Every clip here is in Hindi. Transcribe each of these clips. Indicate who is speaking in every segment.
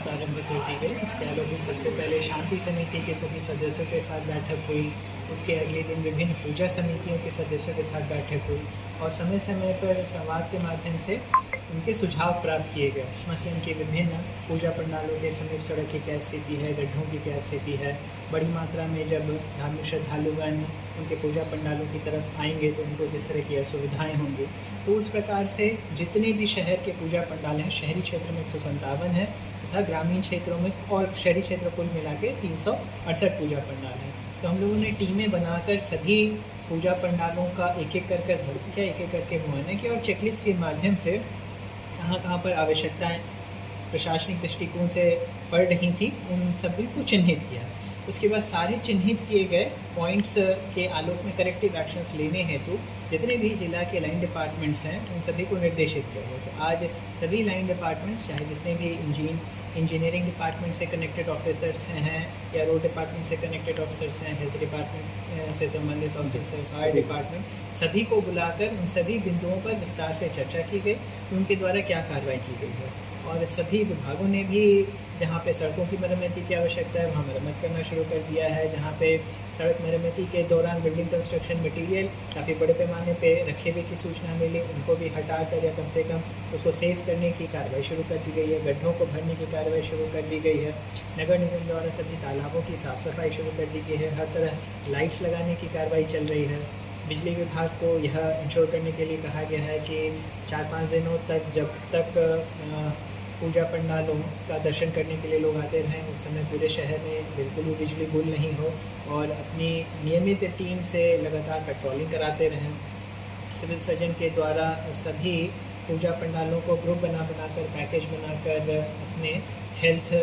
Speaker 1: प्रारंभ कर दी गई। इसके अलावा सबसे पहले शांति समिति के सभी सदस्यों के साथ बैठक हुई। उसके अगले दिन विभिन्न पूजा समितियों के सदस्यों के साथ बैठक हुई और समय समय पर संवाद के माध्यम से उनके सुझाव प्राप्त किए गए। मसलन कि विभिन्न पूजा पंडालों के समीप सड़क की क्या स्थिति है, गड्ढों की क्या स्थिति है, बड़ी मात्रा में जब धार्मिक श्रद्धालुगण उनके पूजा पंडालों की तरफ आएंगे तो उनको किस तरह की असुविधाएँ होंगी। तो उस प्रकार से जितने भी शहर के पूजा पंडाल हैं, शहरी क्षेत्र में 157 है तथा ग्रामीण क्षेत्रों में और शहरी क्षेत्र कुल मिला के 368 पूजा पंडाल हैं। तो हम लोगों ने टीमें बनाकर सभी पूजा पंडालों का एक एक कर भर्ती किया, एक एक करके मुआयना किया और चेकलिस्ट के माध्यम से कहाँ पर आवश्यकताएँ प्रशासनिक दृष्टिकोण से पड़ रही थी उन सभी को चिन्हित किया। उसके बाद सारे चिन्हित किए गए पॉइंट्स के आलोक में करेक्टिव एक्शंस लेने हेतु जितने भी जिला के लाइन डिपार्टमेंट्स हैं उन सभी को निर्देशित किया गया। तो आज सभी लाइन डिपार्टमेंट्स, चाहे जितने भी इंजीनियरिंग डिपार्टमेंट से कनेक्टेड ऑफिसर्स हैं या रोड डिपार्टमेंट से कनेक्टेड ऑफिसर्स हैं, हेल्थ डिपार्टमेंट से संबंधित ऑफिसर, फायर डिपार्टमेंट, सभी को बुलाकर उन सभी बिंदुओं पर विस्तार से चर्चा की गई कि उनके द्वारा क्या कार्रवाई की गई है। और सभी विभागों ने भी जहाँ पे सड़कों की मरम्मती की आवश्यकता है वहाँ मरम्मत करना शुरू कर दिया है। जहाँ पे सड़क मरम्मती के दौरान बिल्डिंग कंस्ट्रक्शन मटेरियल काफ़ी बड़े पैमाने पे रखे हुए की सूचना मिली, उनको भी हटाकर या कम से कम उसको सेव करने की कार्रवाई शुरू कर दी गई है। गड्ढों को भरने की कार्रवाई शुरू कर दी गई है। नगर निगम द्वारा सभी तालाबों की साफ़ सफाई शुरू कर दी गई है। हर तरह लाइट्स लगाने की कार्रवाई चल रही है। बिजली विभाग को यह इंश्योर करने के लिए कहा गया है कि 4-5 दिनों तक जब तक पूजा पंडालों का दर्शन करने के लिए लोग आते रहें उस समय पूरे शहर में बिल्कुल भी बिजली गुल नहीं हो और अपनी नियमित टीम से लगातार पेट्रोलिंग कराते रहें। सिविल सर्जन के द्वारा सभी पूजा पंडालों को ग्रुप बनाकर पैकेज बनाकर अपने हेल्थ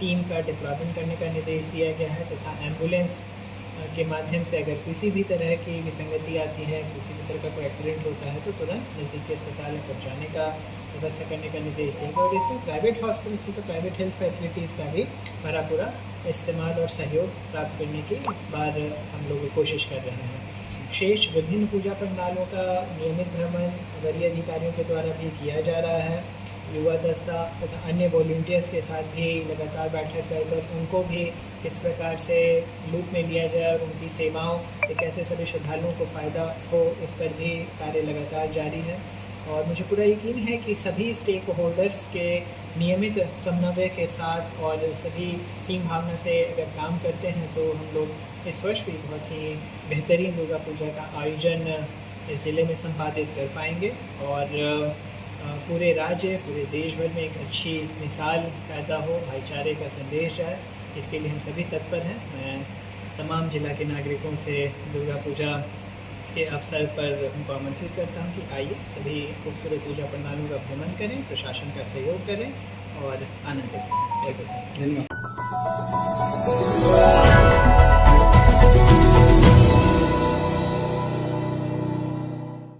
Speaker 1: टीम का डिप्लॉयमेंट करने का निर्देश दिया गया है तथा एम्बुलेंस के माध्यम से अगर किसी भी तरह की विसंगति आती है, किसी भी तरह का कोई एक्सीडेंट होता है तो तुरंत नज़दीकी अस्पताल में पहुँचाने का व्यवस्था करने का निर्देश दिया गया। और इसमें प्राइवेट हॉस्पिटल्स का, प्राइवेट हेल्थ फैसिलिटीज़ का भी भरा पूरा इस्तेमाल और सहयोग प्राप्त करने की इस बार हम लोग कोशिश कर रहे हैं। शेष विभिन्न पूजा पंडालों का नियमित भ्रमण वरीय अधिकारियों के द्वारा भी किया जा रहा है। युवा दस्ता तथा अन्य वॉलंटियर्स के साथ भी लगातार बैठक कर उनको भी किस प्रकार से लूप में लिया जाए और उनकी सेवाओं से कैसे सभी श्रद्धालुओं को फ़ायदा हो, इस पर भी कार्य लगातार जारी है। और मुझे पूरा यकीन है कि सभी स्टेक होल्डर्स के नियमित समन्वय के साथ और सभी टीम भावना से अगर काम करते हैं तो हम लोग इस वर्ष भी बहुत ही बेहतरीन दुर्गा पूजा का आयोजन इस ज़िले में संपादित कर पाएंगे और पूरे राज्य, पूरे देश भर में एक अच्छी मिसाल पैदा हो, भाईचारे का संदेश जाए, इसके लिए हम सभी तत्पर हैं। मैं तमाम जिला के नागरिकों से दुर्गा पूजा के अवसर पर उनको आमंत्रित करता हूं कि आइए सभी खूबसूरत पूजा पंडालों का भ्रमण करें, प्रशासन का सहयोग करें और आनंदित करें। जय गुरु।